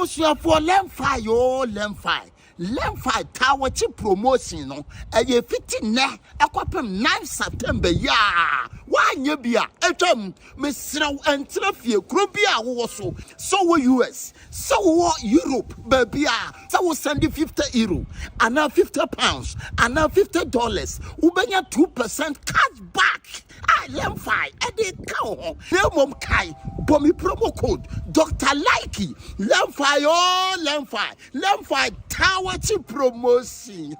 Abusia for Lemfi, yo, Lemfi. Lemfi Tower Chip promotion, no, a ye 15 ne, a copy 9 September, ya. Why you be a Miss Row and Trafia, Grubia also, so US, so Europe, baby, so send you €50, and now £50, and now $50, Ubenya 2% cash back. I Lemfi, Eddie Cow, Lemon Kai, Bommy promo code, Dr. Likey, Lemfi, oh, Lemfi Tower Chip promotion.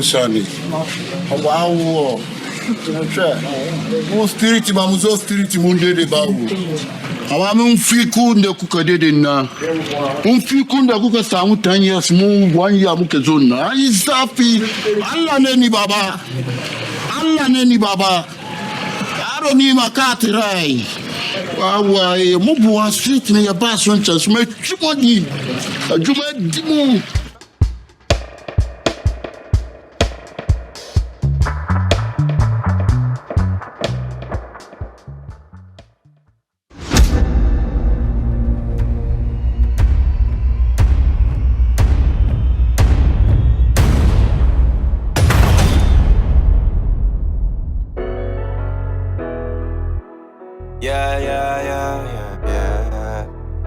Sani. Wow. Spirit mamuzo spirit munde de bawu. Awame unfiku nde kukadede na. Unfiku nde kuka samu 10 years mu 1 year mu kezona. Isafi. Allah neni baba. Allah neni baba. Aro ni makati rai. Wawa mubuwa street ne ya bason chance me chumodi. Ajuma dimu.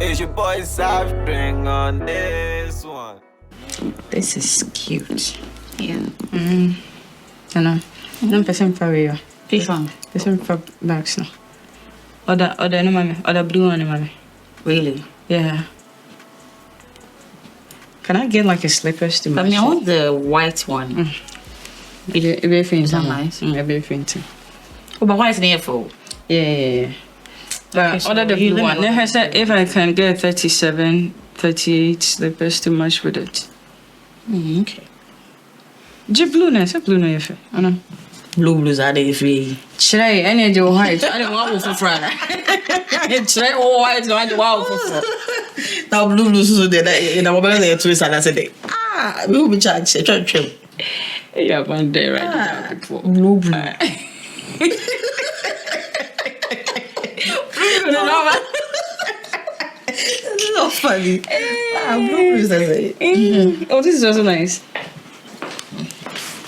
It's your boy String on this one. This is cute. Yeah. I know. No person for you. Which one? Person for bags now. Other no mommy. Other blue one, mommy. Really? Yeah. Can I get like a slippers to match? I mean, I want the white one. It be faint. Is that nice? It be faint. Oh, but why is it for? Yeah. But Okay, so other the you blue let me one. know. If I can get 37, 38 slippers to match with it. Okay. Blue na yefe. Ana. Blues are the free. Chire any je white. I don't want for frana. Chire white no I don't want for. Now blues so there in our mobile twist and I said, we will be charged. Yeah, one day right before. Blue. This is so funny. Blues, I say. Oh, this is also nice.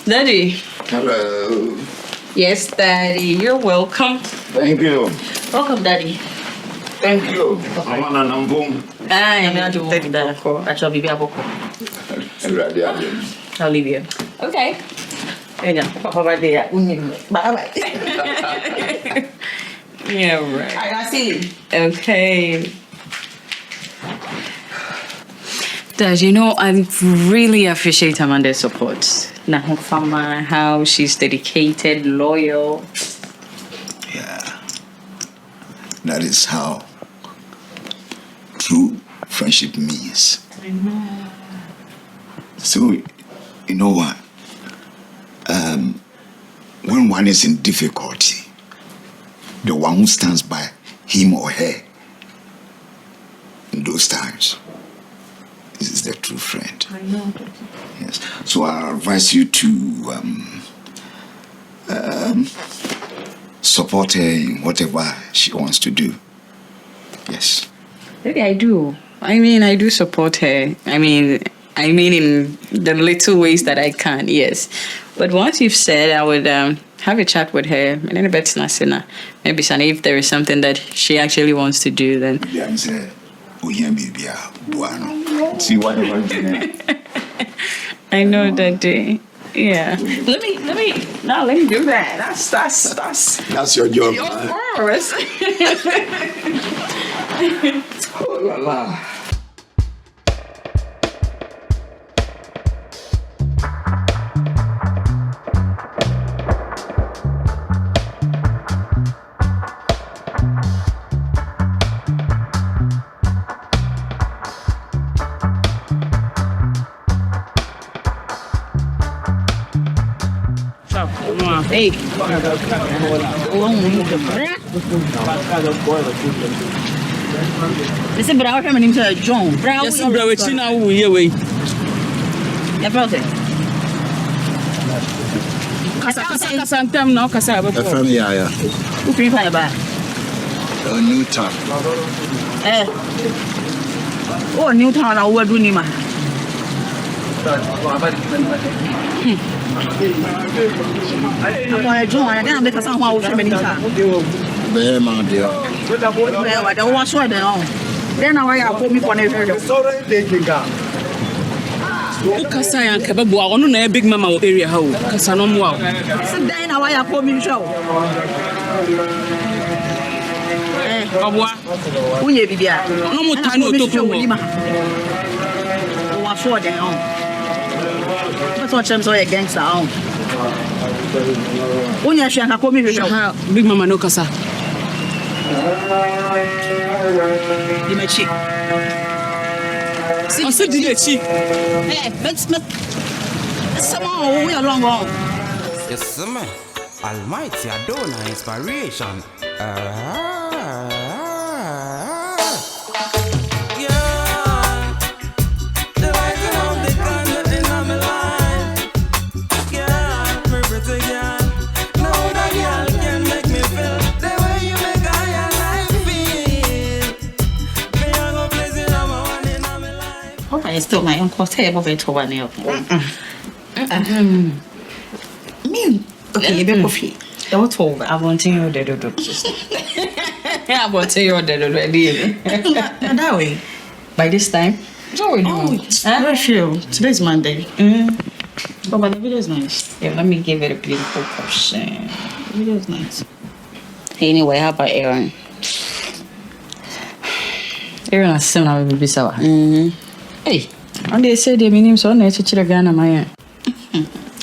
Daddy. Hello. Yes, Daddy. You're welcome. Thank you. Welcome, Daddy. Thank you. I want an album. I'm going to take that. I shall be able to. I'll leave you. Okay. Yeah, Papa, there. Bye. Yeah, right. I see. Okay. Dad, you know, I really appreciate Amanda's support. Now, how she's dedicated, loyal. Yeah. That is how true friendship means. I know. So, you know what? When one is in difficulty, the one who stands by him or her in those times is the true friend. I know. Yes. So I advise you to support her in whatever she wants to do. Yes. Maybe I do. I mean, I do support her. I mean in the little ways that I can, yes. But once you've said, I would have a chat with her. Maybe if there is something that she actually wants to do, then. See whatever. I know that day. Yeah. Let me do that. That's your job. Of course. Oh la la. Hey. This is Brown. My name is John. Brown. Yes, bro. It's now we away. Yeah, brother. Kasantem na kasa be. FM yeah. Who pay for ba? A new town. Oh, new town na wo do ni ma. I'm John, I don't make a sound while we're many times. Very man, dear. Well, I don't want to then I put me for never. Kasa ya nkebe bo ono na big mama area ha o. Kasa no mo a. Sit down now I put me show. Obwa. Unye bibia. No mo tanu otoko ho. Wa so den on. That's what I'm so a gangster on. Unye hwe nka put me show. Big mama no kasa. Di me chick. On se dit chi. Let's someone we are long on. Yes, man. Almighty Adonai inspiration. I still my uncle table very to one nail. Okay, you be coffee. Don't over. I want to you the do. I want to you the ready. That way. By this time, so we do. I feel today's Monday. But the video is nice. Yeah, let me give it a beautiful portion. The video is nice. Anyway, how about Aaron? Aaron is still not be sour. Hey, and they said they mean so na chichira Ghana my.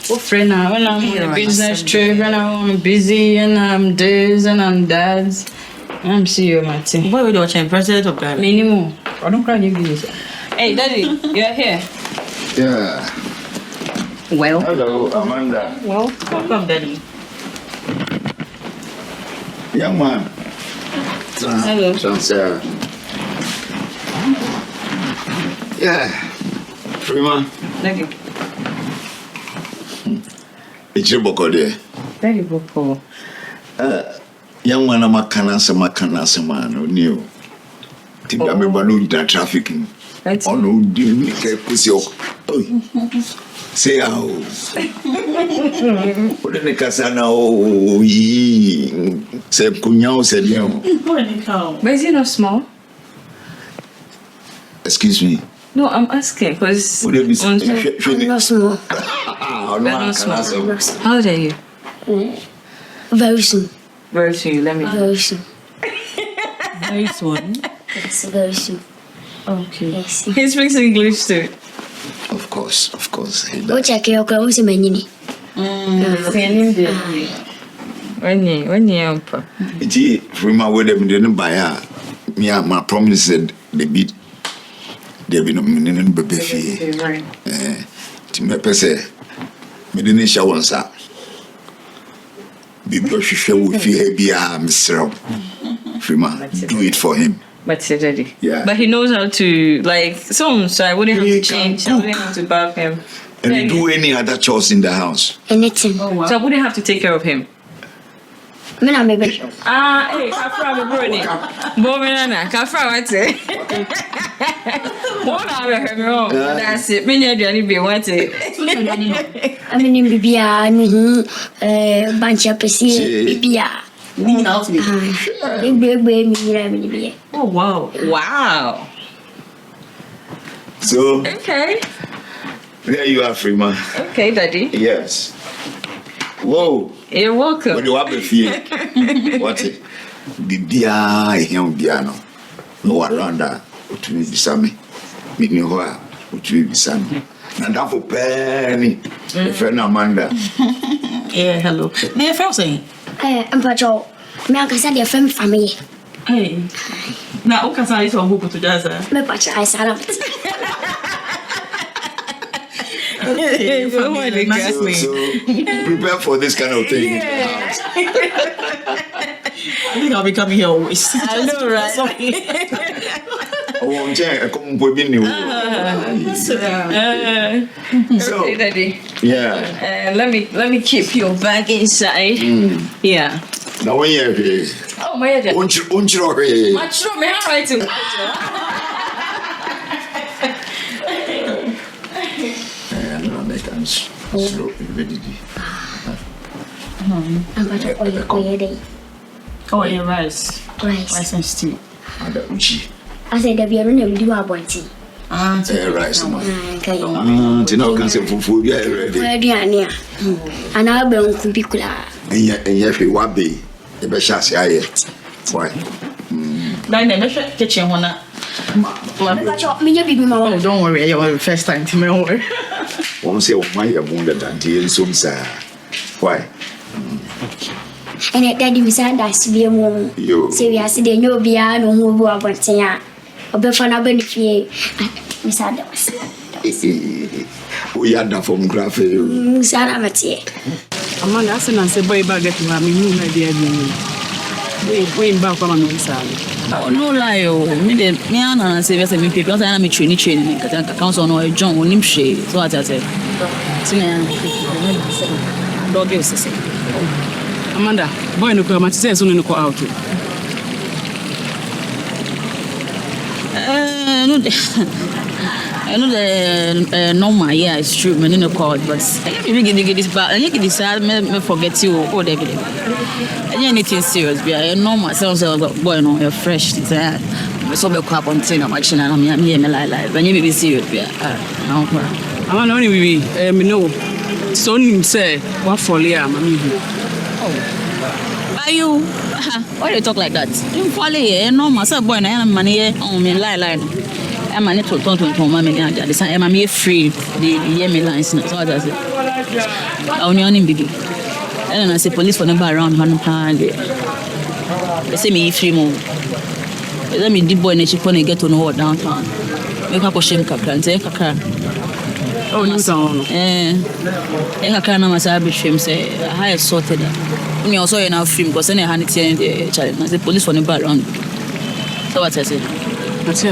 What friend now? When I'm on a business trip, when I'm busy, and I'm this and I'm that. I'm see you, Martin. What are we watching? President of Ghana? Minimum. I don't cry you give. Hey, Daddy, you're here. Yeah. Well. Hello, Amanda. Well, welcome, Daddy. Young man. Hello. Sarah. Yeah. Freeman. Daddy. It's your book there. Daddy Boko. Young man, I'm a canasa man, or new. Think I'm a balloon trafficking. That's Oh no, dear me, pussy. Say how. What in the Casana? Oh, say, Cunyao said, But is it not small? excuse me. No, I'm asking because Would it be I'm not small. how old are you? Very soon. Very soon. Let me. Very soon. Very soon. It's very soon. Okay. Yes. He speaks English too. Of course. He What does. check your clothes in many? When you up? It's Freeman with them didn't buy her. Me, my promise said they beat. They've been a minute baby fee. Right. To me, per se, me didn't show one, sir. Because she show with fear, be a Mr. Freeman, do it for him. But say daddy. Yeah. But he knows how to like some, so I wouldn't have He to can change. I wouldn't have to bath him. And do any other chores in the house. Anything. So I wouldn't have to take care of him. Me na maybe. Hey, Kafra, my brother. Bominana, Kafra, what's it? What are you? That's it. Many of you be wanted. I mean in Bibia, bunch of Bibia. Big. Oh, wow. Wow. So, Okay. there you are, Freeman. Okay, daddy. Yes. Whoa. You're welcome. When you have a fear, what it? Bibia, him, piano. No around that. What will be Sammy? Meet me where? What will be Sammy? And that for penny. Friend Amanda. Yeah, hello. Me, first saying. I'm Patrol. Me I can send your friend family. Hey. Now, who can say this one who put to jazz? Me Patrol, I said it. So prepare for this kind of thing. I think I'll be coming here always. I know, right? Oh, come with So, Okay, daddy. yeah. Let me keep your bag inside. Yeah. Now when you're here, Oh my God. won't you here? Much me handwriting. Slow, I'm Patrol. Oh, yeah, rice. Rice. And stew. I said, there are no do about it. Rice. Okay. Tina can say fufu, yeah, ready. Where do you near? And I'll be on Kubicula. And yet, what be the best chance I why? Then the kitchen one. Patrol, me, you be my Oh, don't worry. You're the first time to me. Don't worry. One say, why you wounded until some sir? Why? and at daddy beside us be a woman. You. Seriously, they know beyond who go about saying, or before I benefit. Beside us. We had that from Graphy. Sarah Mathieu. Amanda, I said, I said, boy, back at me, you know, dear. We back on the side. Oh, no lie, me and say, yes, me because I am a training, council no John will name she. So what I said. Dog is say. Amanda, boy, no come, I say, soon no go out. I know the normal, yeah, it's true, me no call, but I can't even get this back. I get this side, me forget you or David. And anything serious, be a normal sounds boy, no, you're fresh. So be crap on thing, I'm actually, I'm here, me like, when you be serious, be Amanda, only we, me know. So him say, what for Leah, mammy? Are you? Why you talk like that? You follow here, normal, so boy, I am money here, on me lie. I'm a little tongue mammy, I'm here free, the yemi lines, so that's it. I only big. And I say police for number around 100 pounds. They say me free more. Let me deep boy and she get to know what downtown. Make up a shame, Kakra, and say Kakra. Oh, you sound. I can't understand between say I sorted it. Me also in our film because any hand it the police on the background. So what I say? That's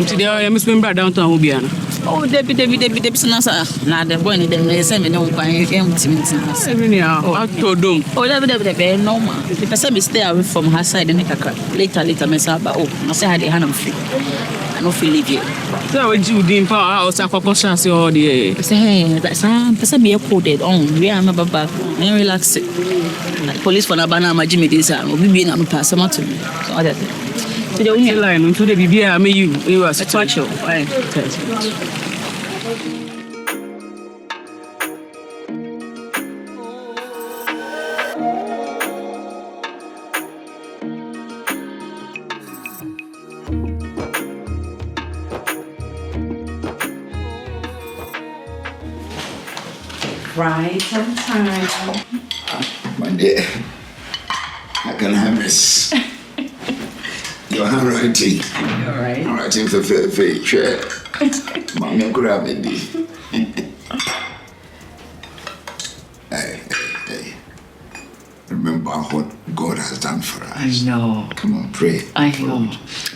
today I am spending downtown Ubiana. Oh, Debbie, Nasa. Now the boy need them send me no empty. I told them. Oh, Debbie, no man. The person stay away from her side and later, Miss Abba. Oh, I say I had a hand on free. I don't feel leave you. So what you did for house I conscious all the say hey, that's person be coded on. We are never back. And relax it. Police for Nabana, my Jimmy this will be being a pass them to me. So other thing. To the only line into the BB, I mean you are such a Right on time. My dear, I can have this. Your handwriting. All right. Handwriting for sure. Mommy, grab it. Hey. Remember what God has done for us. I know. Come on, pray. I know.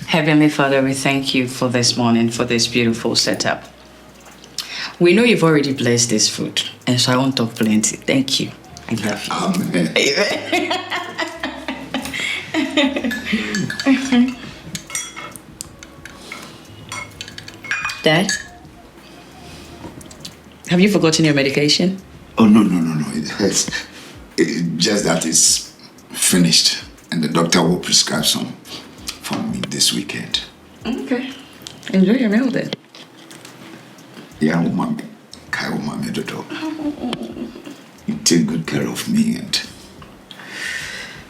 Heavenly Father, we thank you for this morning, for this beautiful setup. We know you've already blessed this food, and so I won't talk plenty. Thank you. I love you. Amen. Dad, have you forgotten your medication? Oh, no. It's just that it's finished, and the doctor will prescribe some for me this weekend. Okay. Enjoy your meal then. Yeah, mommy. Kyle, mommy, Dodo. You take good care of me, and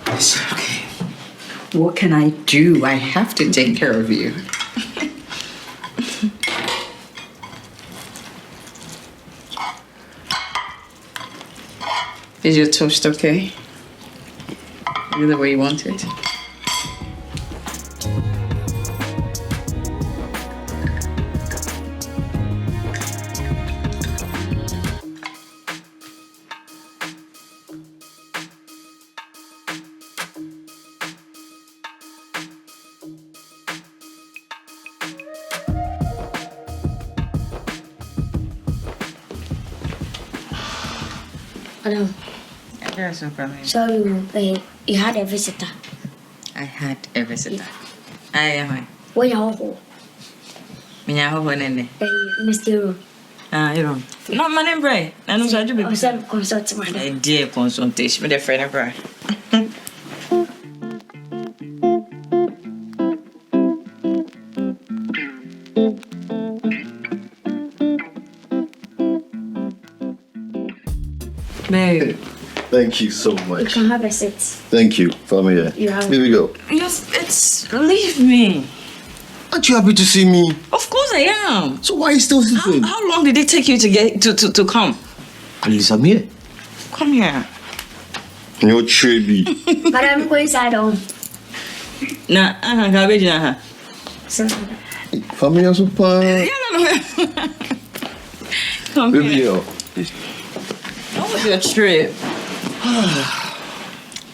it's okay. What can I do? I have to take care of you. Is your toast okay? Is it the way you want it? Hello. Yes, no problem. So you had a visitor. I had a visitor. I am. Where you are? Mr. You don't. Not my name, Bray. I know that you be. I said consult my Dear consultation with a friend of Bray. Babe. Thank you so much. You can have a seat. Thank you. Family. You have. Here we go. Yes, leave me. Aren't you happy to see me? Of course I am. So why are you still sleeping? How long did it take you to get to come? At least I'm here. Come here. You're chubby. But I'm going inside home. Nah, garbage na. Family also fine. No. Come Baby, here. How was your trip?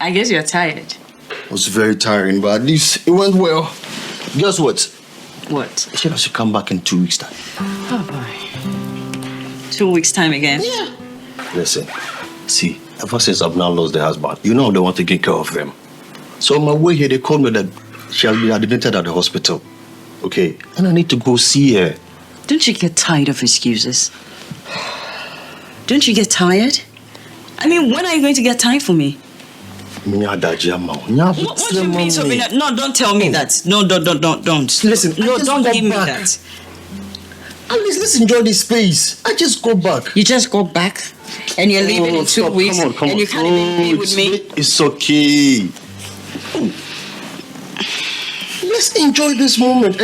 I guess you're tired. It was very tiring, but at least it went well. Guess what? What? I said I should come back in 2 weeks' time. Oh boy. 2 weeks time again? Yeah. Listen, see, ever since I've now lost the husband, you know they want to take care of them. So on my way here, they called me that she'll be admitted at the hospital. Okay? And I need to go see her. Don't you get tired of excuses? Don't you get tired? I mean, when are you going to get time for me? What do you mean, Sabrina? No, don't tell me that. No, don't. Listen, no, don't give me back. that. At least let's enjoy this space. I just go back. You just go back and you're leaving in 2 weeks Come on. and you can't even be with me? It's okay. Let's enjoy this moment.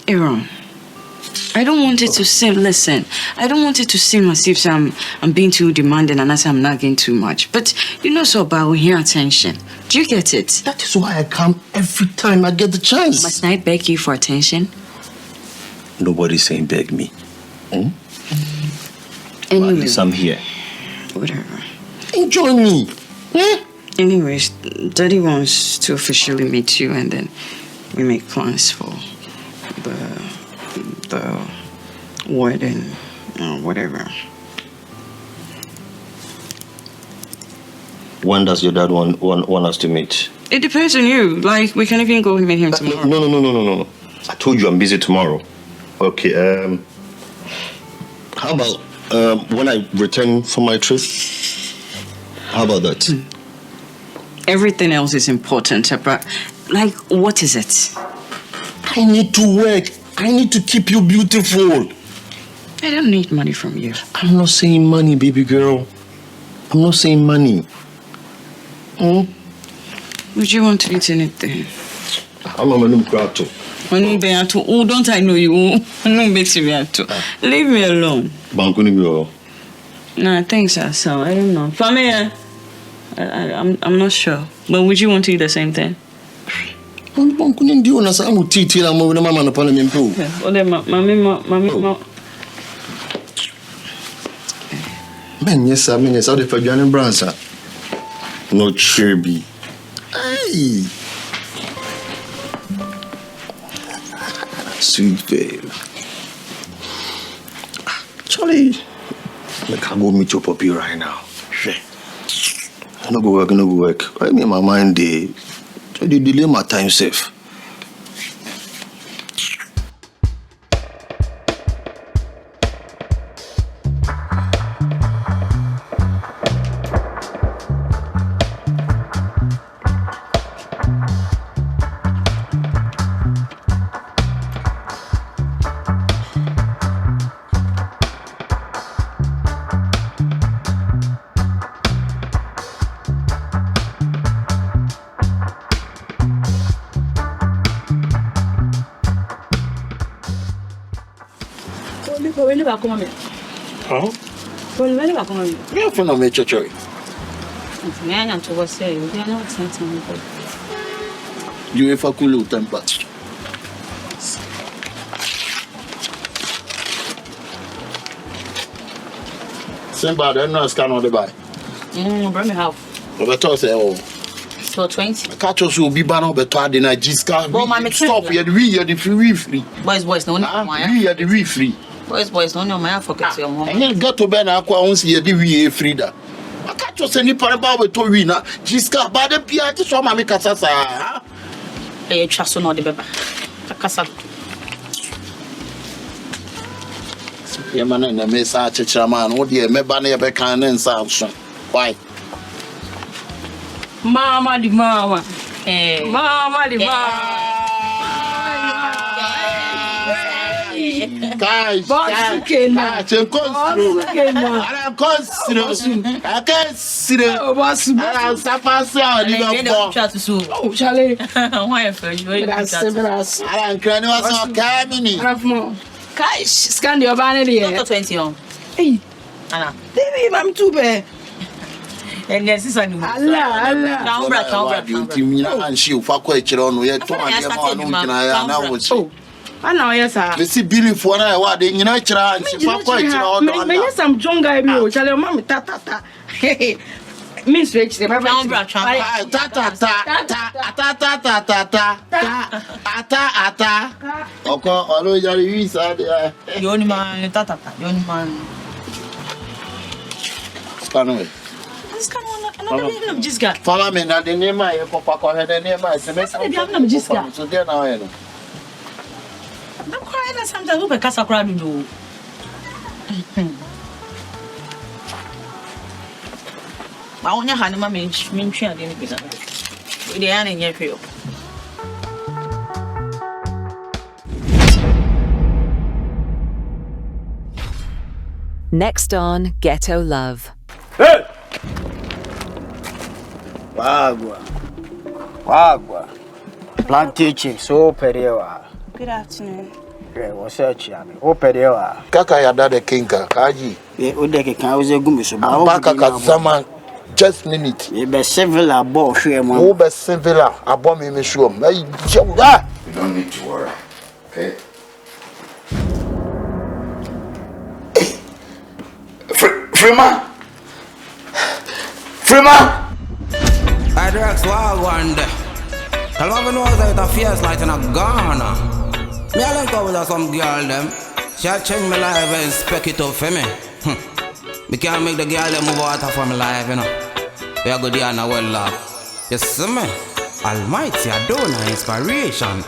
Aaron, I don't want it to seem, listen, I don't want it to seem as if I'm being too demanding and as I'm nagging too much. But you know so about here attention. Do you get it? That is why I come every time I get the chance. Must I beg you for attention? Nobody's saying beg me. Anyway, at least I'm here. Whatever. Enjoy me. Anyways, Daddy wants to officially meet you, and then we make plans for the wedding, whatever. When does your dad want us to meet? It depends on you. Like, we can even go meet him tomorrow. No. I told you I'm busy tomorrow. Okay, how about when I return from my trip? How about that? Everything else is important, but like, what is it? I need to work. I need to keep you beautiful. I don't need money from you. I'm not saying money, baby girl. I'm not saying money. Would you want to eat anything? I'm a man who Oh, don't I know you? Leave me alone. No, thanks, so I don't know. Family, I'm not sure. But would you want to eat the same thing? Man, yes, I mean, it's out for Johnny Branson. No chirby. Hey. Sweet babe. Charlie, I can't go meet your puppy right now. I no go work. I mean, my mind, they delay my time safe. You ever cool temper? Simba, then no scan on the buy. Bring me half. But say, oh. So 20. I catch us will be banner better than I just can't. Stop here, we are the free. Boys, no one. We are the free. Boys, no one. I forget your mom. And then got to bed, I once here, the we free. I catch us any parable to win. Just can't buy the Pia to show my Casasa. I trust no the baby. Casa. Yeah, man, and the message, chairman. What do you make banner back and sanction? Why? Mama. Hey. Mama. Guys, I can't see Oh, Charlie. Why for you? Guys, scan your vanity. 20 on. Hey, baby, I'm too bad. And yes, it's a new Allah. I know, yes, sir. Let's see Billy for an hour. They try and some young guy, Charlie, Mammy, ta. Miss Rich, the Bible. Okay, always are you said the only man, tata, the only man. Scan away. Just got. Follow me now. The name I papa had the name I said. So then I know. I'm crying sometimes over Casa Crowd. I only had my mean share the business. With the end in your field. Next on Ghetto Love. Hey! Wagwa. Plantation, so perewa. Good afternoon. What's up, Yami? Oh, perewa. Kaka ya dada kinka, kaji. Udeke can was a gumiso. Baka kazama, just minute. You be civil abo, shame. Oh, be civil abo me mishuo. You don't need to worry, okay? Freeman! Freeman! I direct swag one day. Tell me knows that a fierce light in a Ghana. Me I link up with some girl them. She change my life and spec it up for me. Me can't make the girl them move out of my life, you know. We are good here and well love. You see me? Almighty Adonai inspiration.